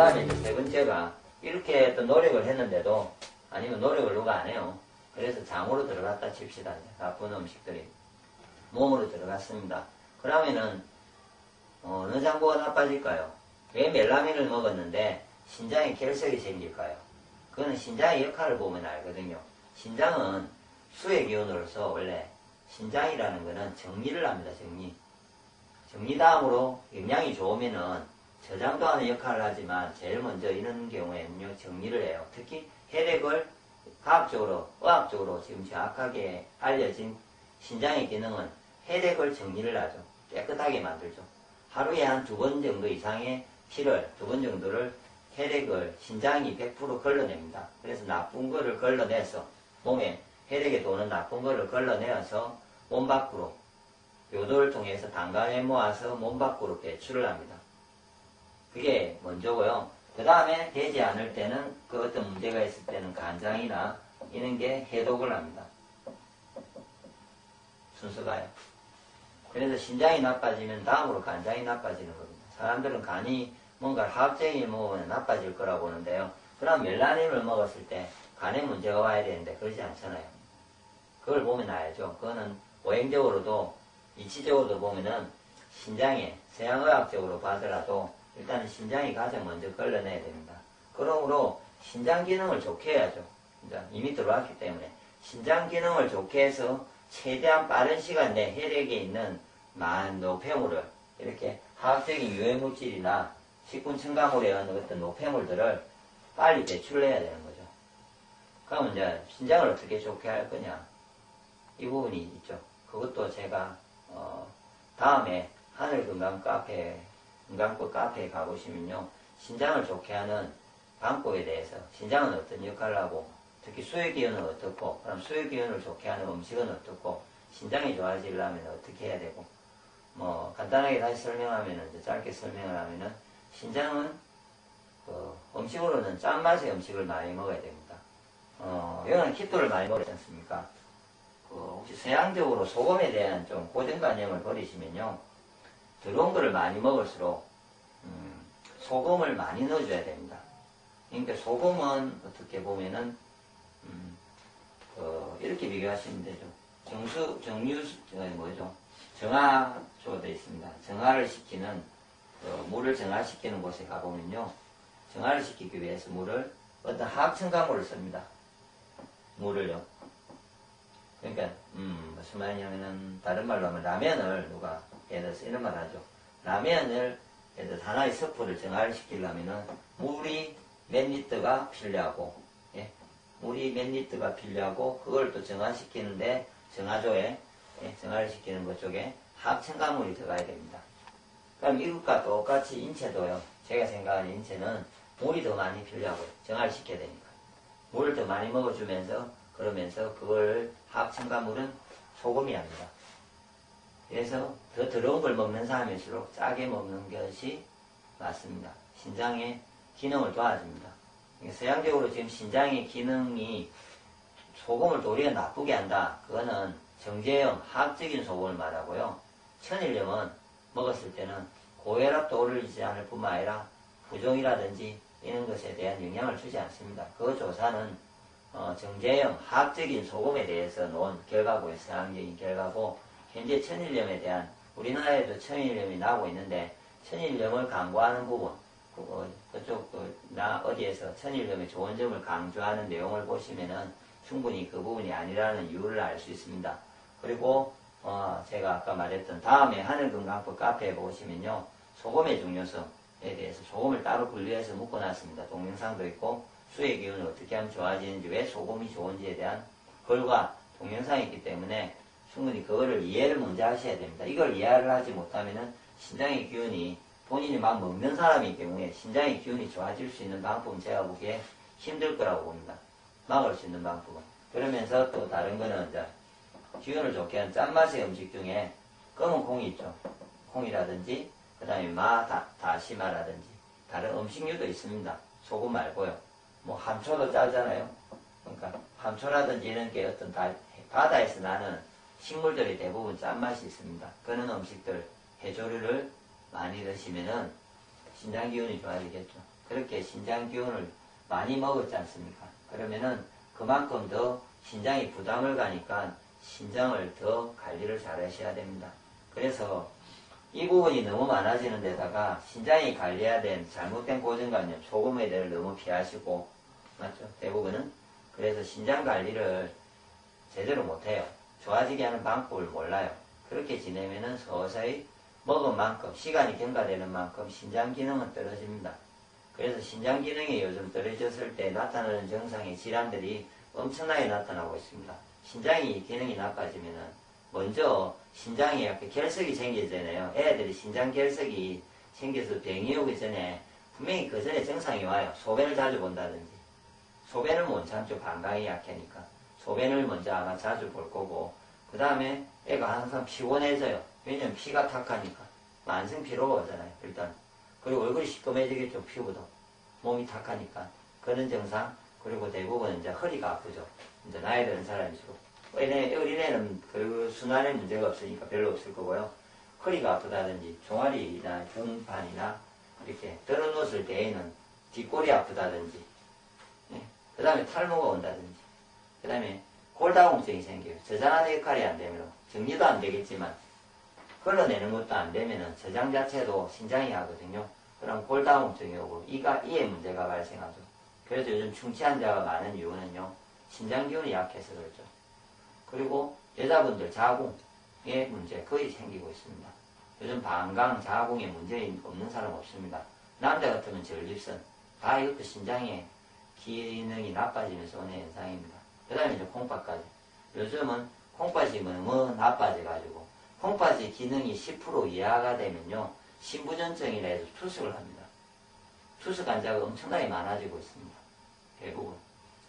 다음에 이제 세 번째가 이렇게 또 노력을 했는데도 아니면 노력을 누가 안 해요. 그래서 장으로 들어갔다 칩시다. 나쁜 음식들이 몸으로 들어갔습니다. 그러면은 어느 장부가 나빠질까요? 왜 멜라민을 먹었는데 신장에 결석이 생길까요? 그거는 신장의 역할을 보면 알거든요. 신장은 수의 기운으로서 원래 신장이라는 거는 정리를 합니다. 정리 다음으로 영양이 좋으면은 저장도 하는 역할을 하지만 제일 먼저 이런 경우에는요 정리를 해요. 특히 혈액을 과학적으로 의학적으로 지금 정확하게 알려진 신장의 기능은 혈액을 정리를 하죠. 깨끗하게 만들죠. 하루에 한 2번 정도 이상의 피를 2번 정도를 혈액을 신장이 100% 걸러냅니다. 그래서 나쁜 거를 걸러내서 몸에 혈액에 도는 나쁜 거를 걸러내어서 몸 밖으로 요도를 통해서 단간에 모아서 몸 밖으로 배출을 합니다. 그게 먼저고요. 그 다음에 되지 않을 때는 그 어떤 문제가 있을 때는 간장이나 이런 게 해독을 합니다. 순서가요. 그래서 신장이 나빠지면 다음으로 간장이 나빠지는 겁니다. 사람들은 간이 뭔가 화학적인 먹으면 나빠질 거라고 보는데요. 그럼 멜라닌을 먹었을 때 간에 문제가 와야 되는데 그러지 않잖아요. 그걸 보면 알죠. 그거는 오행적으로도 이치적으로도 보면은 신장에 서양의학적으로 봐더라도 일단은 신장이 가장 먼저 걸러내야 됩니다. 그러므로 신장 기능을 좋게 해야죠. 이미 들어왔기 때문에 신장 기능을 좋게 해서 최대한 빠른 시간 내에 혈액에 있는 많은 노폐물을 이렇게 화학적인 유해물질이나 식군 첨가물에 의한 어떤 노폐물들을 빨리 배출해야 되는 거죠. 그럼 이제 신장을 어떻게 좋게 할 거냐 이 부분이 있죠. 그것도 제가 다음에 하늘건강 카페 건강법 카페에 가보시면요 신장을 좋게 하는 방법에 대해서 신장은 어떤 역할을 하고 특히 수액기운은 어떻고 그럼 수액기운을 좋게 하는 음식은 어떻고 신장이 좋아지려면 어떻게 해야 되고 뭐 간단하게 다시 설명하면은 이제 짧게 설명을 하면은 신장은 음식으로는 짠맛의 음식을 많이 먹어야 됩니다. 이거는 키토를 많이 먹지 않습니까? 혹시 서양적으로 소금에 대한 좀 고정관념을 버리시면요 더러운 거를 많이 먹을수록 소금을 많이 넣어줘야 됩니다. 그러니까 소금은 어떻게 보면은 이렇게 비교하시면 되죠. 정화조 되어 있습니다. 정화를 시키는 물을 정화시키는 곳에 가보면요 정화를 시키기 위해서 물을 어떤 화학첨가물을 씁니다. 물을요. 그러니까 무슨 말이냐면은 다른 말로 하면 라면을 누가 예를 들어서 이런 말 하죠. 라면을 예를 들어서 하나의 스프를 정화를 시키려면은 물이 몇 리터가 필요하고 물이 몇 리터가 필요하고 그걸 또 정화시키는데 정화조에 정화를 시키는 것 쪽에 화학첨가물이 들어가야 됩니다. 그럼 이것과 똑같이 인체도요. 제가 생각하는 인체는 물이 더 많이 필요하고요. 정화를 시켜야 되니까. 물을 더 많이 먹어주면서 그러면서 그걸 화학첨가물은 소금이 합니다. 그래서 더 더러운 걸 먹는 사람일수록 짜게 먹는 것이 맞습니다. 신장의 기능을 도와줍니다. 서양적으로 지금 신장의 기능이 소금을 도리어 나쁘게 한다. 그거는 정제형 화학적인 소금을 말하고요. 천일염은 먹었을 때는 고혈압도 오르지 않을 뿐만 아니라 부종이라든지 이런 것에 대한 영향을 주지 않습니다. 그 조사는 정제형 화학적인 소금에 대해서 놓은 결과고요. 서양적인 결과고 현재 천일염에 대한 우리나라에도 천일염이 나오고 있는데 천일염을 강구하는 부분 어디에서 천일염의 좋은 점을 강조하는 내용을 보시면은 충분히 그 부분이 아니라는 이유를 알 수 있습니다. 그리고 제가 아까 말했던 다음에 하늘건강법 카페에 보시면요 소금의 중요성에 대해서 소금을 따로 분류해서 묶어놨습니다. 동영상도 있고 수의 기운을 어떻게 하면 좋아지는지 왜 소금이 좋은지에 대한 글과 동영상이 있기 때문에 충분히 그거를 이해를 먼저 하셔야 됩니다. 이걸 이해를 하지 못하면은 신장의 기운이 본인이 막 먹는 사람인 경우에 신장의 기운이 좋아질 수 있는 방법은 제가 보기에 힘들 거라고 봅니다. 막을 수 있는 방법은. 그러면서 또 다른 거는 이제 기운을 좋게 하는 짠맛의 음식 중에 검은 콩이 있죠. 콩이라든지 그 다음에 다시마라든지 다른 음식류도 있습니다. 소금 말고요. 뭐 함초도 짜잖아요. 그러니까 함초라든지 이런 게 어떤 바다에서 나는 식물들이 대부분 짠맛이 있습니다. 그런 음식들 해조류를 많이 드시면은 신장 기운이 좋아지겠죠. 그렇게 신장 기운을 많이 먹었지 않습니까? 그러면은 그만큼 더 신장이 부담을 가니까 신장을 더 관리를 잘 하셔야 됩니다. 그래서 이 부분이 너무 많아지는 데다가 신장이 관리해야 된 잘못된 고정관념, 소금에 대해 너무 피하시고, 맞죠? 대부분은. 그래서 신장 관리를 제대로 못해요. 좋아지게 하는 방법을 몰라요. 그렇게 지내면은 서서히 먹은 만큼, 시간이 경과되는 만큼 신장 기능은 떨어집니다. 그래서 신장 기능이 요즘 떨어졌을 때 나타나는 증상의 질환들이 엄청나게 나타나고 있습니다. 신장이 기능이 나빠지면은 먼저 신장에 약간 결석이 생기잖아요. 애들이 신장 결석이 생겨서 병이 오기 전에 분명히 그 전에 증상이 와요. 소변을 자주 본다든지. 소변을 못 참죠. 방광이 약하니까. 소변을 먼저 아마 자주 볼 거고, 그 다음에 애가 항상 피곤해져요. 왜냐면 피가 탁하니까. 만성 피로가 오잖아요. 일단. 그리고 얼굴이 시꺼매지겠죠. 피부도. 몸이 탁하니까. 그런 증상. 그리고 대부분 이제 허리가 아프죠. 이제 나이 드는 사람일수록. 어린애는 그 순환에 문제가 없으니까 별로 없을 거고요. 허리가 아프다든지, 종아리나 등판이나, 이렇게 들어놓았을 때에는 뒷골이 아프다든지, 그 다음에 탈모가 온다든지, 그 다음에 골다공증이 생겨요. 저장하는 역할이 안 되면, 정리도 안 되겠지만, 걸러내는 것도 안 되면은 저장 자체도 신장이 하거든요. 그럼 골다공증이 오고, 이에 문제가 발생하죠. 그래서 요즘 충치 환자가 많은 이유는요, 신장 기운이 약해서 그렇죠. 그리고 여자분들 자궁에 문제 거의 생기고 있습니다. 요즘 방광, 자궁에 문제 없는 사람 없습니다. 남자 같으면 전립선, 다 이것도 신장의 기능이 나빠지면서 오는 현상입니다. 그 다음에 이제 콩팥까지. 요즘은 콩팥이 너무 나빠져가지고 콩팥의 기능이 10% 이하가 되면요, 신부전증이라 해서 투석을 합니다. 투석 환자가 엄청나게 많아지고 있습니다. 대부분.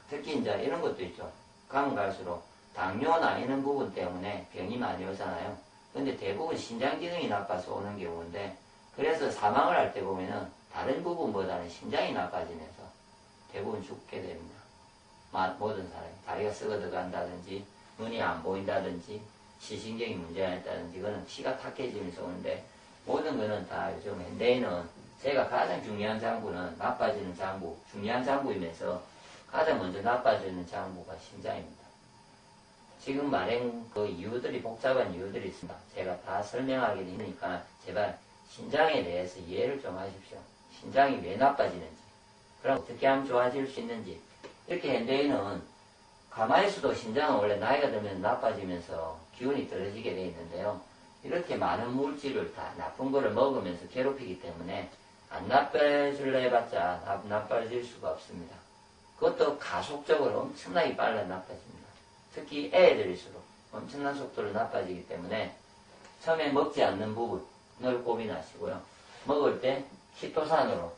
특히 이제 이런 것도 있죠. 가면 갈수록 당뇨나 이런 부분 때문에 병이 많이 오잖아요. 근데 대부분 신장 기능이 나빠서 오는 경우인데, 그래서 사망을 할 때 보면은 다른 부분보다는 신장이 나빠지면서 대부분 죽게 됩니다. 모든 사람이. 다리가 썩어 들어간다든지, 눈이 안 보인다든지, 시신경이 문제가 있다든지, 그거는 피가 탁해지면서 오는데, 모든 거는 다 요즘 현대인은 제가 가장 중요한 장부는 나빠지는 장부, 중요한 장부이면서 가장 먼저 나빠지는 장부가 신장입니다. 지금 말한 그 이유들이 복잡한 이유들이 있습니다. 제가 다 설명하기 힘드니까 제발 신장에 대해서 이해를 좀 하십시오. 신장이 왜 나빠지는지, 그럼 어떻게 하면 좋아질 수 있는지. 이렇게 현대인은 가만히 있어도 신장은 원래 나이가 들면 나빠지면서 기운이 떨어지게 돼 있는데요. 이렇게 많은 물질을 다 나쁜 거를 먹으면서 괴롭히기 때문에 안 나빠질려 해봤자 나빠질 수가 없습니다. 그것도 가속적으로 엄청나게 빨라 나빠집니다. 특히 애들일수록 엄청난 속도로 나빠지기 때문에 처음에 먹지 않는 부분을 고민하시고요. 먹을 때 키토산으로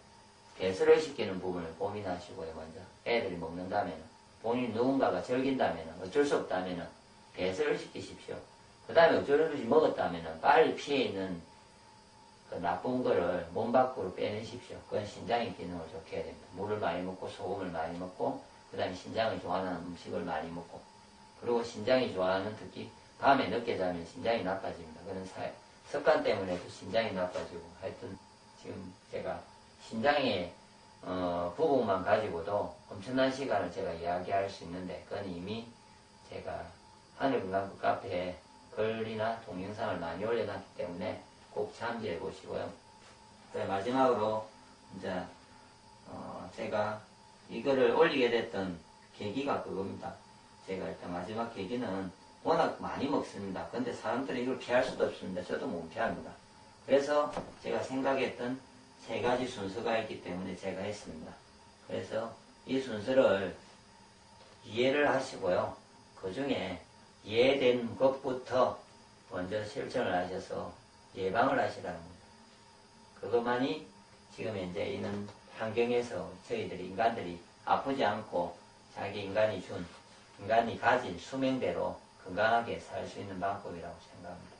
배설을 시키는 부분을 고민하시고요. 먼저 애들이 먹는다면, 본인 누군가가 즐긴다면, 어쩔 수 없다면 배설을 시키십시오. 그 다음에 어쩔 수 없이 먹었다면 빨리 피해 있는 그 나쁜 거를 몸 밖으로 빼내십시오. 그건 신장의 기능을 좋게 해야 됩니다. 물을 많이 먹고 소금을 많이 먹고, 그 다음에 신장이 좋아하는 음식을 많이 먹고, 그리고 신장이 좋아하는, 특히 밤에 늦게 자면 신장이 나빠집니다. 그런 습관 때문에도 신장이 나빠지고, 하여튼 지금 제가 신장의 부분만 가지고도 엄청난 시간을 제가 이야기할 수 있는데, 그건 이미 제가 하늘건강국 카페에 글이나 동영상을 많이 올려놨기 때문에 꼭 참조해 보시고요. 마지막으로 이제 제가 이거를 올리게 됐던 계기가 그겁니다. 제가 일단 마지막 계기는 워낙 많이 먹습니다. 근데 사람들이 이걸 피할 수도 없습니다. 저도 못 피합니다. 그래서 제가 생각했던 3가지 순서가 있기 때문에 제가 했습니다. 그래서 이 순서를 이해를 하시고요. 그 중에 이해된 것부터 먼저 실천을 하셔서 예방을 하시라는 겁니다. 그것만이 지금 현재 있는 환경에서 저희들이 인간들이 아프지 않고 자기 인간이 가진 수명대로 건강하게 살 수 있는 방법이라고 생각합니다.